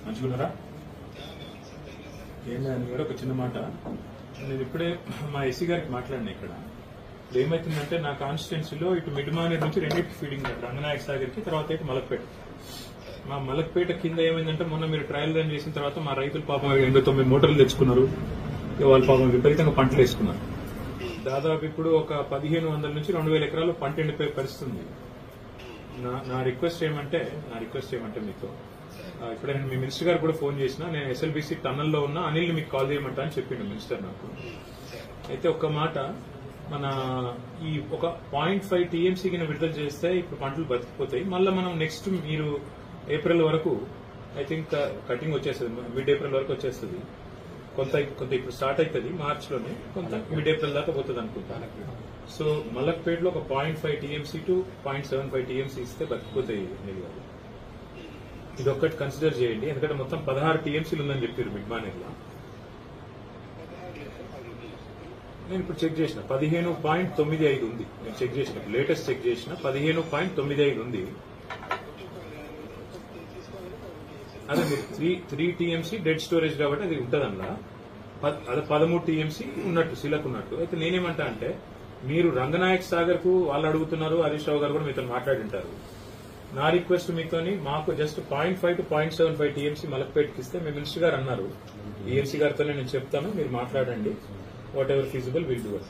మంచిగున్నారా? ఏంటని కూడా ఒక చిన్న మాట. నేను ఇప్పుడే మా ఎస్సీ గారికి మాట్లాడినా. ఇక్కడ ఏమైతుందంటే నా కాన్స్టిట్యున్సీలో ఇటు మిడ్మానేర్ నుంచి రెండింటికి ఫీడింగ్ రంగనాయక సాగర్కి, తర్వాత అయితే మలక్పేట. మా మలక్పేట కింద ఏమైందంటే మొన్న మీరు ట్రయల్ రన్ చేసిన తర్వాత మా రైతులు పాపం 89 మోటార్లు తెచ్చుకున్నారు. వాళ్ళు పాపం విపరీతంగా పంటలు వేసుకున్నారు. దాదాపు ఇప్పుడు ఒక 1500 నుంచి 2000 ఎకరాలు పంట ఎండిపోయే పరిస్థితి ఉంది. నా రిక్వెస్ట్ ఏమంటే మీతో ఇప్పుడే నేను మీ మినిస్టర్ గారు కూడా ఫోన్ చేసిన, నేను ఎస్ఎల్బీసీ టన్నల్లో ఉన్న అనిల్ మీకు కాల్ చేయమంటా అని చెప్పిండు మినిస్టర్ నాకు. అయితే ఒక్క మాట, మన ఈ ఒక 0.5 టీఎంసీ కింద విడుదల చేస్తే ఇప్పుడు పంటలు బతికిపోతాయి. మళ్ళీ మనం నెక్స్ట్ మీరు ఏప్రిల్ వరకు ఐ థింక్ కటింగ్ వచ్చేస్తుంది, మిడ్ ఏప్రిల్ వరకు వచ్చేస్తుంది. కొంత ఇప్పుడు స్టార్ట్ అవుతుంది మార్చిలోనే, కొంత మిడ్ ఏప్రిల్ దాకా పోతుంది అనుకుంటా. సో మలక్పేటలో ఒక 0.5 టీఎంసీ టు 0.75 టీఎంసీ ఇస్తే బతికిపోతాయి నీళ్ళు గారు. ఇది ఒక్కటి కన్సిడర్ చేయండి, ఎందుకంటే మొత్తం 16 టీఎంసీలు ఉందని చెప్పారు మిడ్మానేర్లో. నేను ఇప్పుడు చెక్ చేసిన 15.95 ఉంది. నేను చెక్ చేసిన, లేటెస్ట్ చెక్ చేసిన 15.95 ఉంది. అదే మీరు 3 టీఎంసీ డెడ్ స్టోరేజ్ కాబట్టి అది ఉంటదన్నా. అదే 13 టీఎంసీ ఉన్నట్టు శిలకు ఉన్నట్టు. అయితే నేనేమంటా అంటే, మీరు రంగనాయక్ సాగర్ కు వాళ్ళు అడుగుతున్నారు, హరీష్ రావు గారు కూడా మీతో మాట్లాడింటారు. నా రిక్వెస్ట్ మీతోని మాకు జస్ట్ 0.5 to 0.75 టీఎంసీ మలక్పేటకి ఇస్తే మీ మినిస్టర్ గారు అన్నారు, ఈఎన్సీ గారితోనే నేను చెప్తాను, మీరు మాట్లాడండి, what ever feasible will do.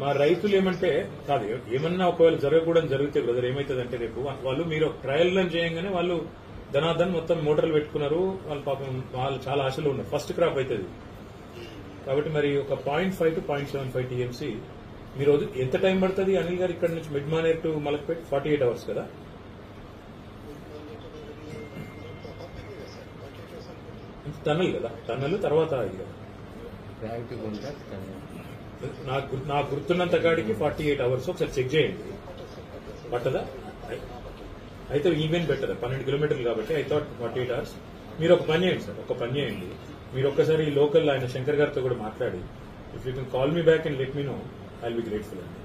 మా రైతులు ఏమంటే కాదు, ఏమన్నా ఒకవేళ జరగకూడదు జరిగితే బ్రదర్ ఏమవుతుందంటే, రేపు వాళ్ళు మీరు ట్రయల్ రన్ చేయగానే వాళ్ళు ధనాధన్ మొత్తం మోటార్లు పెట్టుకున్నారు, వాళ్ళు పాపం వాళ్ళు చాలా ఆశలు ఉన్నారు, ఫస్ట్ క్రాప్ అవుతుంది కాబట్టి. మరి ఒక 0.5 to 0.75 టీఎంసీ మీరు ఎంత టైం పడుతుంది అనిల్ గారు ఇక్కడ నుంచి మిడ్మానేర్ టు మలక్పేట? 48 అవర్స్ కదా. టన్నల్ కదా, టన్నల్ తర్వాత నాకు గుర్తున్నంత కాడికి 48 అవర్స్. ఒకసారి చెక్ చేయండి పట్టదా. అయితే ఈవెన్ బెటర్, 12 కిలోమీటర్లు కాబట్టి ఐ థాట్ 48 అవర్స్. మీరు ఒక పని చేయండి సార్, ఒక పని చేయండి, మీరు ఒక్కసారి ఈ లోకల్ ఆయన శంకర్ గారితో కూడా మాట్లాడి, if you can call me back and let me know, I will be grateful అండి.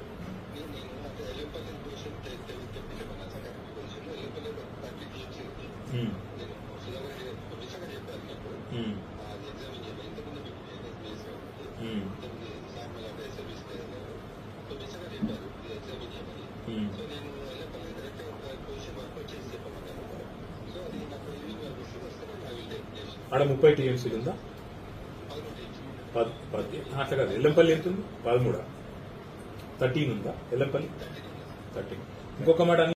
ఆడ 30 టీఎంసీలు ఉందా? అట్లా కాదు, ఎల్లంపల్లి ఎంత ఉంది? 13 ఉందా ఎల్లంపల్లి? 13. ఇంకొక మాట